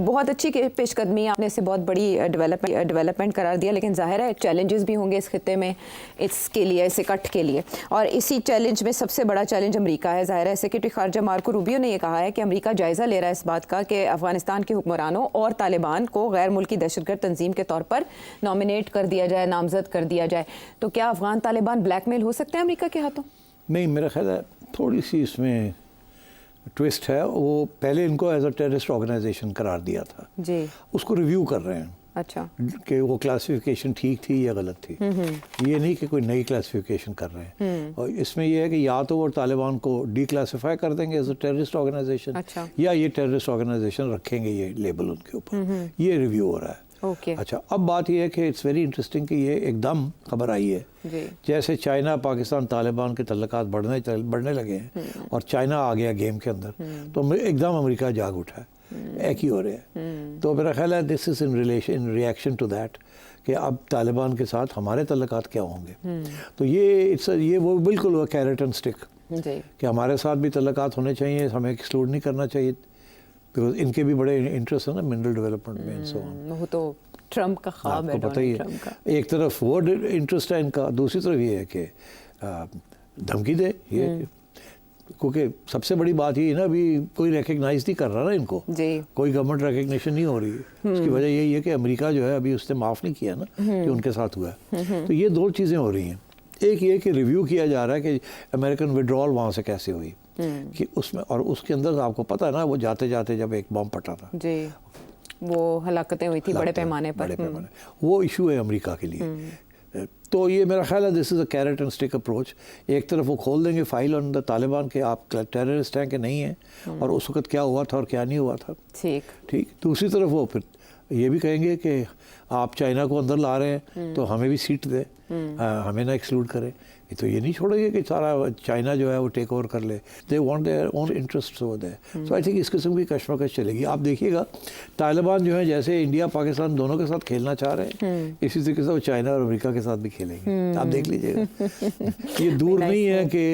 बहुत अच्छी पेशकदमी, आपने इसे बहुत बड़ी डेवलपमेंट करार दिया, लेकिन जाहिर है चैलेंजेस भी होंगे इस खित्ते में इसके लिए, इस इकट्ठ के लिए। और इसी चैलेंज में सबसे बड़ा चैलेंज अमेरिका है। जाहिर है सेक्रेटरी खारजा मार्को रूबियो ने यह कहा है कि अमेरिका जायज़ा ले रहा है इस बात का कि अफगानिस्तान के हुक्मरानों और तालिबान को गैर मुल्की दहशतगर्द तंजीम के तौर पर नॉमिनेट कर दिया जाए, नामजद कर दिया जाए। तो क्या अफगान तालिबान ब्लैकमेल हो सकते हैं अमेरिका के हाथों? नहीं, मेरा ख्याल है थोड़ी सी इसमें ट्विस्ट है। वो पहले इनको एज अ टेररिस्ट ऑर्गेनाइजेशन करार दिया था जी, उसको रिव्यू कर रहे हैं। अच्छा, कि वो क्लासिफिकेशन ठीक थी या गलत थी। ये नहीं कि कोई नई क्लासिफिकेशन कर रहे हैं। और इसमें यह है कि या तो वो तालिबान को डिक्लासिफाई कर देंगे एज अ टेररिस्ट ऑर्गेनाइजेशन, अच्छा, या ये टेररिस्ट ऑर्गेनाइजेशन रखेंगे ये लेबल उनके ऊपर। ये रिव्यू हो रहा है। ओके, अच्छा, अब बात यह है कि इट्स वेरी इंटरेस्टिंग कि ये एकदम खबर आई है जी, जैसे चाइना पाकिस्तान तालिबान के तल्लुकात बढ़ने लगे हैं और चाइना आ गया गेम के अंदर, तो एकदम अमेरिका जाग उठा है। एक ही हो रहा है। तो मेरा ख्याल है this is in reaction to that कि अब तालिबान के साथ हमारे तल्लुकात क्या होंगे। तो ये वो बिल्कुल वो कैरेट एंड स्टिक कि हमारे साथ भी तल्लुकात होने चाहिए, हमें एक्सक्लूड नहीं करना चाहिए, बिकॉज इनके भी बड़े इंटरेस्ट है ना मिनरल डेवलपमेंट में एंड सो ऑन। वो तो ट्रम्प का ख्वाब है, आपको पता ही है। एक तरफ वो इंटरेस्ट है इनका, दूसरी तरफ ये है कि धमकी दे ये, क्योंकि सबसे बड़ी बात ये है ना, अभी कोई रिकग्नाइज नहीं कर रहा ना इनको जी, कोई गवर्नमेंट रिकग्निशन नहीं हो रही है। उसकी वजह यही है कि अमेरिका जो है अभी उसने माफ़ नहीं किया ना कि उनके साथ हुआ है। तो ये दो चीज़ें हो रही हैं। एक ये कि रिव्यू किया जा रहा है कि अमेरिकन विड्रॉल वहाँ से कैसे हुई कि उसमें, और उसके अंदर आपको पता है ना वो जाते जाते जब एक बम फटा था जी, वो हलाकतें हुई थी बड़े पैमाने पर। वो इशू है अमेरिका के लिए। तो ये मेरा ख्याल है this is a carrot and stick approach. एक तरफ वो खोल देंगे फाइल ऑन द तालिबान के आप टेररिस्ट हैं कि नहीं है और उस वक्त क्या हुआ था और क्या नहीं हुआ था। ठीक। दूसरी तरफ वो फिर ये भी कहेंगे कि आप चाइना को अंदर ला रहे हैं तो हमें भी सीट दे, हमें ना एक्सक्लूड करें। तो ये नहीं छोड़ेंगे कि सारा चाइना जो है वो टेक ओवर कर ले। They want their own interest over there. So I think इस किस्म की कशमकश चलेगी। आप देखिएगा तालिबान जो है जैसे इंडिया पाकिस्तान दोनों के साथ खेलना चाह रहे हैं, इसी तरीके से वो चाइना और अमेरिका के साथ भी खेलेंगे। आप देख लीजिएगा। ये दूर नहीं है कि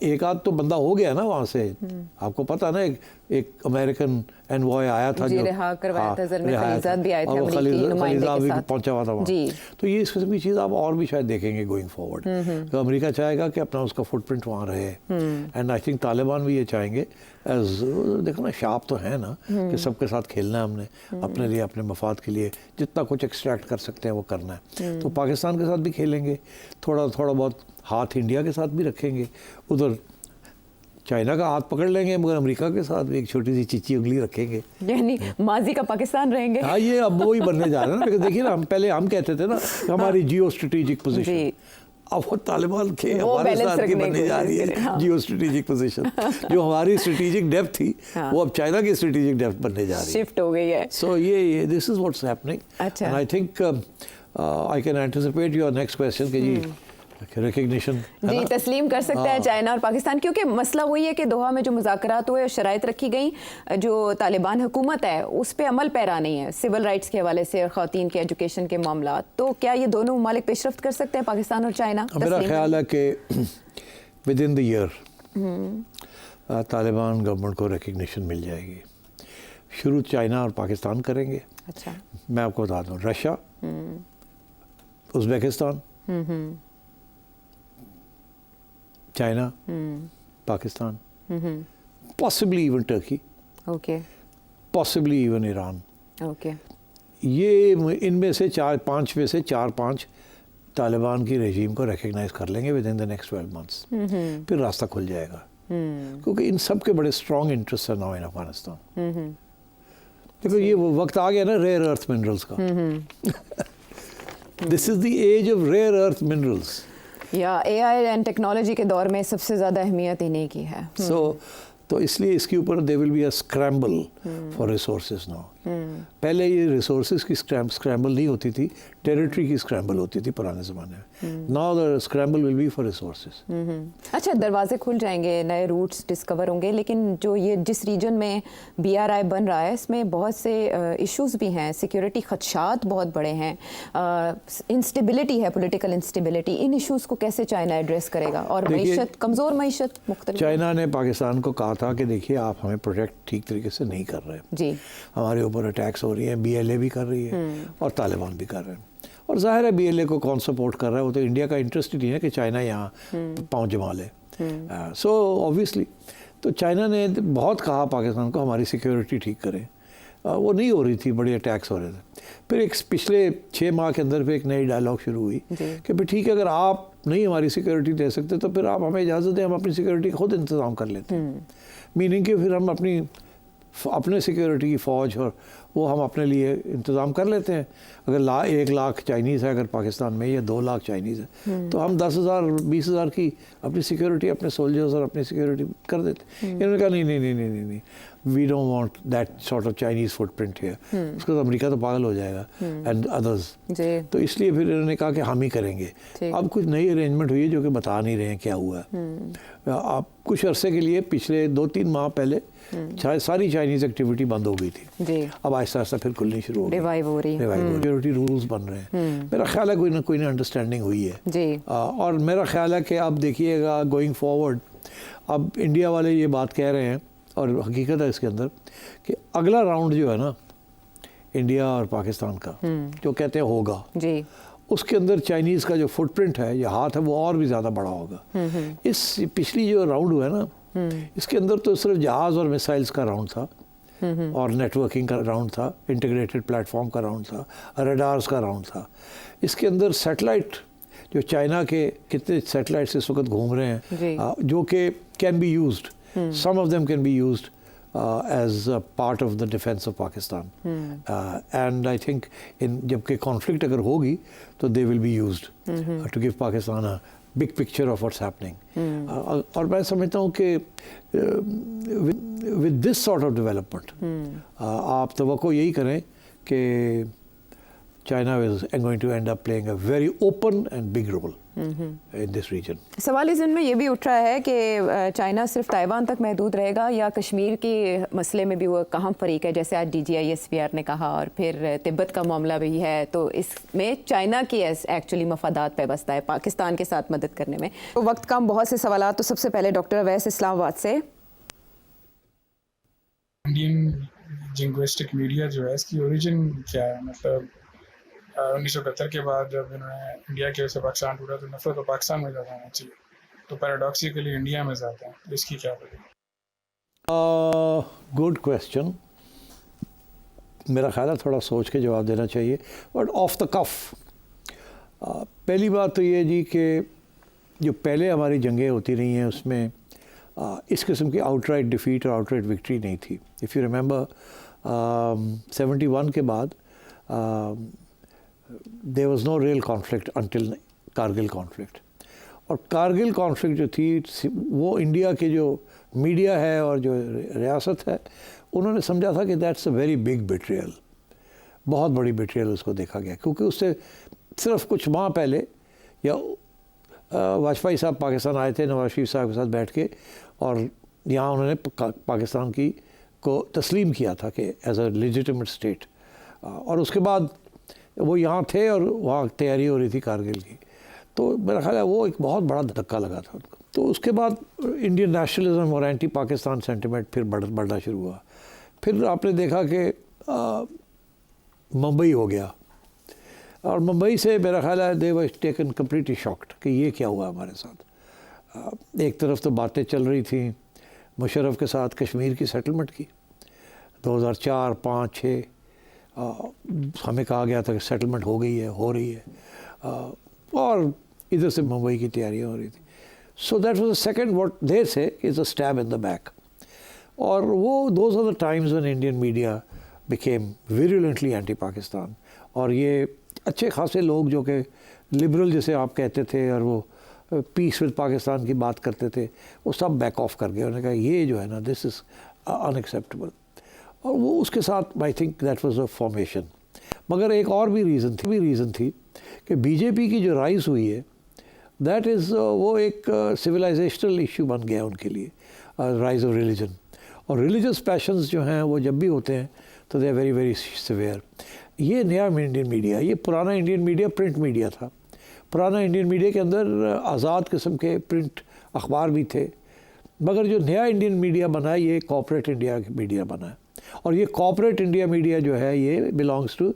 एक आध तो बंदा हो गया ना वहाँ से। आपको पता ना एक अमेरिकन एनवॉय आया था जो खलीजात भी आए थे अमेरिकी नुमाइंदे के साथ, पहुंचा हुआ था वहाँ। तो ये इस किस्म की चीज़ आप और भी शायद देखेंगे गोइंग फॉरवर्ड। तो अमेरिका चाहेगा कि अपना उसका फुटप्रिंट वहाँ रहे, एंड आई थिंक तालिबान भी ये चाहेंगे। देखो ना, शार्प तो है ना कि सबके साथ खेलना है हमने, अपने लिए अपने मफाद के लिए जितना कुछ एक्सट्रैक्ट कर सकते हैं वो करना है। तो पाकिस्तान के साथ भी खेलेंगे, थोड़ा बहुत हाथ इंडिया के साथ भी रखेंगे, उधर चाइना का हाथ पकड़ लेंगे, मगर अमेरिका के साथ भी एक छोटी सी चिच्ची उंगली रखेंगे, यानी माजी का पाकिस्तान रहेंगे। हाँ, ये अब वो ही बनने जा रहे हैं ना। देखिए ना, हम कहते थे ना हमारी जियो स्ट्रेटेजिक पोजीशन, अब वो तालिबान के हमारे साथ की बनने जा रही है जियो स्ट्रेटेजिक पोजीशन। जो हमारी स्ट्रेटेजिक डेप्थ थी वो अब चाइना की स्ट्रेटेजिक डेप्थ बनने जा रही है, शिफ्ट हो गई है। सो ये this is what's happening, and I think I can anticipate your next question कि जी रिकग्निशन जी तस्लीम कर सकता है चाइना और पाकिस्तान, क्योंकि मसला वही है कि दोहा में जो मुज़ाकरात हुए, शराइत रखी गई, जो तालिबान हुकूमत है उस पर अमल पैरा नहीं है सिविल राइट्स के हवाले से और ख़वातीन के एजुकेशन के मामला। तो क्या ये दोनों ममालिक पेशरफ्त कर सकते हैं, पाकिस्तान और चाइना? मेरा ख्याल है कि with in the year Taliban government को रिकग्निशन मिल जाएगी। शुरू चाइना और पाकिस्तान करेंगे। अच्छा, मैं आपको बता दूँ, Russia, Uzbekistan, China, Pakistan, possibly even Turkey, okay, possibly even Iran. Okay, ये इनमें से 4-5 में से 4-5 तालिबान की रेजीम को रिकग्नाइज कर लेंगे within the next 12 months. फिर रास्ता खुल जाएगा, क्योंकि इन सब के बड़े स्ट्रॉन्ग इंटरेस्ट है नाउ इन अफगानिस्तान। देखो ये वो वक्त आ गया ना रेयर अर्थ मिनरल्स का। This is the age of rare earth minerals. या एआई एंड टेक्नोलॉजी के दौर में सबसे ज़्यादा अहमियत इन्हीं की है। तो इसलिए इसके ऊपर they will be a scramble for resources now. पहले ये रिसोर्सेज की स्क्रैम्बल नहीं होती थी, टेरिटरी की स्क्रैम्बल होती थी पुराने ज़माने में। Now the scramble will be for resources. अच्छा, दरवाजे खुल जाएंगे, नए रूट्स डिस्कवर होंगे, लेकिन जो ये जिस रीजन में BRI बन रहा है इसमें बहुत से इश्यूज़ भी हैं, सिक्योरिटी खदशात बहुत बड़े हैं, इंस्टेबिलिटी है, पॉलिटिकल इंस्टेबिलिटी। इन इश्यूज़ को कैसे चाइना एड्रेस करेगा? और मईशत, कमज़ोर मईशत, मुख्तलिफ। चाइना ने पाकिस्तान को कहा था कि देखिए आप हमें प्रोटेक्ट ठीक तरीके से नहीं कर रहे जी, हमारे ऊपर अटैक्स हो रही हैं, BLA भी कर रही है और तालिबान भी कर रहे हैं। और जाहिर है BLA को कौन सपोर्ट कर रहा है, वो तो इंडिया का इंटरेस्ट ही नहीं है कि चाइना यहाँ पाँव जमा ले। सो ऑब्वियसली तो चाइना ने बहुत कहा पाकिस्तान को हमारी सिक्योरिटी ठीक करें, वो नहीं हो रही थी, बड़े अटैक्स हो रहे थे। फिर एक पिछले 6 माह के अंदर फिर एक नई डायलॉग शुरू हुई कि भाई ठीक है, अगर आप नहीं हमारी सिक्योरिटी दे सकते तो फिर आप हमें इजाज़त दें, हम अपनी सिक्योरिटी खुद इंतज़ाम कर लेते हैं। मीनिंग कि फिर हम अपने सिक्योरिटी की फ़ौज और वो हम अपने लिए इंतज़ाम कर लेते हैं। अगर 1 लाख चाइनीज़ है अगर पाकिस्तान में, या 2 लाख चाइनीज़ है, तो हम 10,000 20,000 की अपनी सिक्योरिटी, अपने सोल्जर्स और अपनी सिक्योरिटी कर देते। इन्होंने कहा नहीं, we don't want that sort of Chinese footprint here. उसको तो अमेरिका तो पागल हो जाएगा एंड अदर्स। तो इसलिए फिर इन्होंने कहा कि हम ही करेंगे। अब कुछ नई अरेंजमेंट हुई है जो कि बता नहीं रहे हैं क्या हुआ है। आप कुछ अरसे के लिए पिछले 2-3 माह पहले सारी चाइनीज़ एक्टिविटी बंद हो गई थी। अब आहिस्ता आहिस्ता फिर खुलनी शुरू हो गई, रिवाइव हो रही, सिक्योरिटी रूल्स बन रहे हैं। मेरा ख्याल है कोई ना अंडरस्टैंडिंग हुई है जी। और मेरा ख्याल है कि अब देखिएगा गोइंग फॉरवर्ड, अब इंडिया वाले ये बात कह रहे हैं और हकीकत है इसके अंदर कि अगला राउंड जो है ना इंडिया और पाकिस्तान का, जो कहते हैं होगा जी, उसके अंदर चाइनीज़ का जो फुटप्रिंट है, ये हाथ है, वो और भी ज़्यादा बड़ा होगा। इस पिछली जो राउंड हुआ है ना, इसके अंदर तो सिर्फ जहाज़ और मिसाइल्स का राउंड था और नेटवर्किंग का राउंड था, इंटीग्रेटेड प्लेटफॉर्म का राउंड था, रडार्स का राउंड था। इसके अंदर सैटेलाइट, जो चाइना के कितने सैटेलाइट्स इस वक्त घूम रहे हैं जो कि can be used, some of them can be used as a part of the defense of Pakistan. And I think जबकि conflict अगर होगी तो they will be used to give Pakistan a big picture of what's happening. और मैं समझता हूँ कि with this sort of development आप तवक्को यही करें कि China is going to end up playing a very open and big role in this region. सवाल इस में ये भी उठ रहा है कि चाइना सिर्फ ताइवान तक महदूद रहेगा या कश्मीर के मसले में भी वो कहाँ फरीक है, जैसे आज DGISPR ने कहा, और फिर तिब्बत का मामला भी है, तो इसमें चाइना की एक्चुअली मफादात पे बसता है पाकिस्तान के साथ मदद करने में। तो वक्त कम, बहुत से सवाल। तो सबसे पहले डॉक्टर अवैस इस्लामाबाद से, इंडियन जिंग्विस्टिक मीडिया जो है इसकी ओरिजिन क्या है? मतलब 1971 के बाद जब इन्होंने इंडिया की वजह से पाकिस्तान टूटा तो नफरत तो पाकिस्तान में ज़्यादा होना चाहिए, तो पैराडॉक्सिकली इंडिया में ज़्यादा है, तो इसकी क्या वजह? Good question. मेरा ख्याल है थोड़ा सोच के जवाब देना चाहिए, बट ऑफ द कफ पहली बात तो ये जी कि जो पहले हमारी जंगें होती रही हैं उसमें इस किस्म की आउटराइट डिफीट और आउटराइट विक्ट्री नहीं थी। इफ़ यू रिमेंबर 71 के बाद there was no real conflict until Kargil conflict. और कारगिल कॉन्फ्लिक्ट जो थी वो इंडिया के जो मीडिया है और जो रियासत है उन्होंने समझा था कि that's a very big betrayal, बहुत बड़ी बिट्रियल उसको देखा गया, क्योंकि उससे सिर्फ कुछ माह पहले या वाजपेयी साहब पाकिस्तान आए थे नवाज शरीफ साहब के साथ बैठ के, और यहाँ उन्होंने पाकिस्तान की को तस्लीम किया था कि एज अ लेजिटिमेट स्टेट, और उसके बाद वो यहाँ थे और वहाँ तैयारी हो रही थी कारगिल की। तो मेरा ख्याल है वो एक बहुत बड़ा धक्का लगा था उनको। तो उसके बाद इंडियन नेशनलिज्म और एंटी पाकिस्तान सेंटिमेंट फिर बढ़ना शुरू हुआ। फिर आपने देखा कि मुंबई हो गया, और मुंबई से मेरा ख्याल है दे वर टेकन कम्प्लीटली शॉक्ड कि ये क्या हुआ हमारे साथ। एक तरफ तो बातें चल रही थी मुशर्रफ के साथ कश्मीर की सेटलमेंट की 2004, 5, 6 हमें कहा गया था कि सेटलमेंट हो गई है, हो रही है, और इधर से मुंबई की तैयारियाँ हो रही थी। So that was the second what they say is a stab in the back. और वो those are the times when Indian media became virulently anti Pakistan, और ये अच्छे खासे लोग जो कि लिबरल जैसे आप कहते थे और वो पीस विद पाकिस्तान की बात करते थे, वो सब बैक ऑफ कर गए। उन्होंने कहा ये जो है ना दिस इज़ अनएक्सेप्टेबल, और वो उसके साथ I think that was a formation. मगर एक और भी रीज़न थी कि बीजेपी की जो राइज हुई है दैट इज़ वो एक सिविलाइजेशनल इशू बन गया उनके लिए, राइज ऑफ रिलीजन। और रिलीजियस पैशंस जो हैं वो जब भी होते हैं तो they are very very severe. ये नया इंडियन मीडिया, ये पुराना इंडियन मीडिया प्रिंट मीडिया था। पुराना इंडियन मीडिया के अंदर आज़ाद किस्म के प्रिंट अखबार भी थे, मगर जो नया इंडियन मीडिया बना है ये कॉर्पोरेट इंडिया मीडिया बना है, और ये कॉर्पोरेट इंडिया मीडिया जो है ये belongs to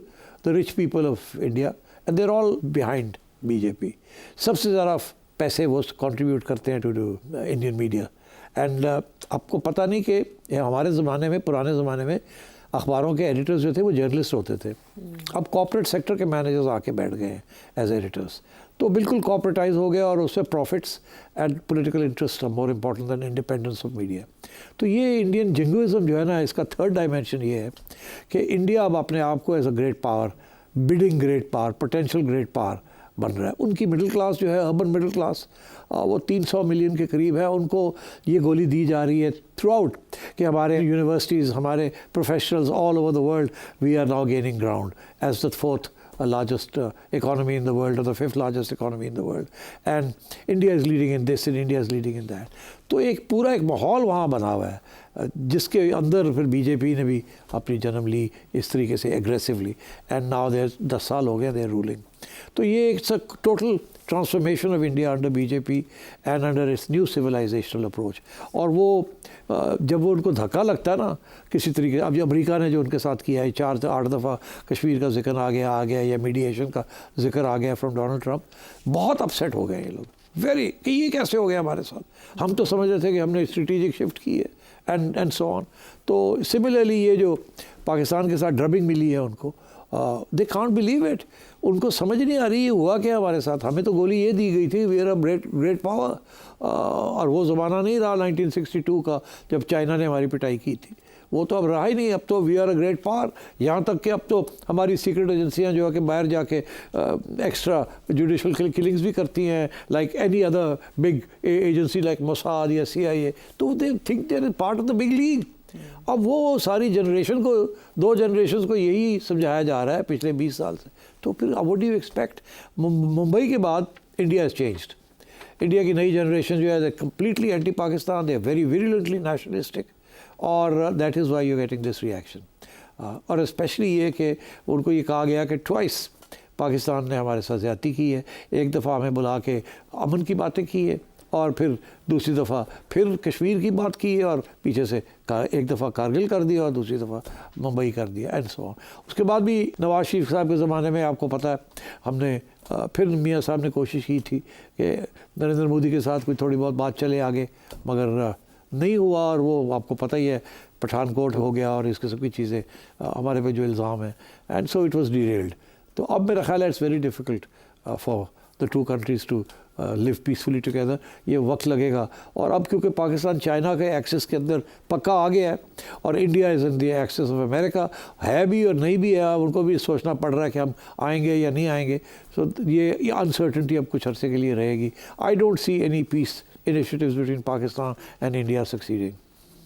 the rich people of India and they are all behind BJP. सबसे ज़्यादा पैसे वो कंट्रीब्यूट करते हैं टू इंडियन मीडिया। एंड आपको पता नहीं कि हमारे ज़माने में, पुराने ज़माने में अखबारों के एडिटर्स जो थे वो जर्नलिस्ट होते थे, अब कॉर्पोरेट सेक्टर के मैनेजर्स आके बैठ गए हैं एज एडिटर्स, तो बिल्कुल कॉर्पोरेटाइज हो गया और उससे profits and political interest are more important than independence of media. तो ये इंडियन जिंगुइज्म जो है ना, इसका थर्ड डायमेंशन ये है कि इंडिया अब अपने आप को as a great power, budding great power, potential great power बन रहा है। उनकी मिडिल क्लास जो है, अर्बन मिडिल क्लास, वो 300 मिलियन के करीब है, उनको ये गोली दी जा रही है थ्रू आउट कि हमारे यूनिवर्सिटीज़, हमारे professionals all over the world, we are now gaining ground as the fourth largest economy in the world, or the fifth largest economy in the world, and India is leading in this and India is leading in that. तो एक पूरा एक माहौल वहाँ बना हुआ है जिसके अंदर फिर बीजेपी ने भी अपनी जन्म ली इस तरीके से एग्रेसिवली, एंड नाउ देयर 10 साल हो गए देयर रूलिंग। तो ये एक total transformation of India under BJP and under its new civilisational approach. और वो जब वो उनको धक्का लगता है ना किसी तरीके, अब जो अमेरिका ने जो उनके साथ किया है, 4 से 8 दफ़ा कश्मीर का जिक्र आ गया या मीडिएशन का जिक्र आ गया फ्रॉम डोनाल्ड ट्रंप, बहुत अपसेट हो गए ये लोग वेरी, कि ये कैसे हो गया हमारे साथ, हम तो समझ रहे थे कि हमने स्ट्रेटेजिक शिफ्ट की है एंड सो ऑन। तो सिमिलरली ये जो पाकिस्तान के साथ ड्रबिंग मिली है उनको, दे कांट बिलीव इट, उनको समझ नहीं आ रही ये हुआ क्या हमारे साथ। हमें तो गोली ये दी गई थी we are a great power, और वो ज़माना नहीं रहा 1962 का जब चाइना ने हमारी पिटाई की थी, वो तो अब रहा ही नहीं। अब तो we are a great power, यहाँ तक कि अब तो हमारी सीक्रेट एजेंसियाँ जो है कि बाहर जाके एक्स्ट्रा जुडिशल किलिंग्स भी करती हैं, like any other big agency like Mossad या CIA, तो they think they are part of the big league. अब वो सारी जनरेशन को, 2 जनरेशन को यही समझाया जा रहा है पिछले 20 साल से। तो फिर what do you expect? Mumbai के बाद इंडिया हैज़ चेंज्ड। इंडिया की नई जनरेशन जो है completely anti Pakistan, they are very virulently nationalistic, और that is why you getting this reaction. और स्पेशली ये कि उनको ये कहा गया कि ट्वाइस पाकिस्तान ने हमारे साथ ज़्यादती की है, एक दफ़ा हमें बुला के अमन की बातें की है, और फिर दूसरी दफ़ा फिर कश्मीर की बात की है, और पीछे से एक दफ़ा कारगिल कर दिया और दूसरी दफ़ा मुंबई कर दिया एंड सो ऑन। उसके बाद भी नवाज शरीफ साहब के ज़माने में आपको पता है हमने फिर मियाँ साहब ने कोशिश की थी कि नरेंद्र मोदी के साथ कोई थोड़ी बहुत बात चले आगे, मगर नहीं हुआ। और वो आपको पता ही है पठानकोट हो गया और इस किस्म की चीज़ें हमारे पे जो इल्ज़ाम है, and so it was derailed. तो अब मेरा ख्याल है it's very difficult for the 2 countries to live peacefully together. ये वक्त लगेगा, और अब क्योंकि पाकिस्तान चाइना के एक्सेस के अंदर पक्का आ गया है और India is in the axis of America है भी और नहीं भी है, उनको भी सोचना पड़ रहा है कि हम आएंगे या नहीं आएंगे। सो ये अनसर्टेनिटी अब कुछ अरसे के लिए रहेगी। I don't see any peace initiatives between Pakistan and India succeeding.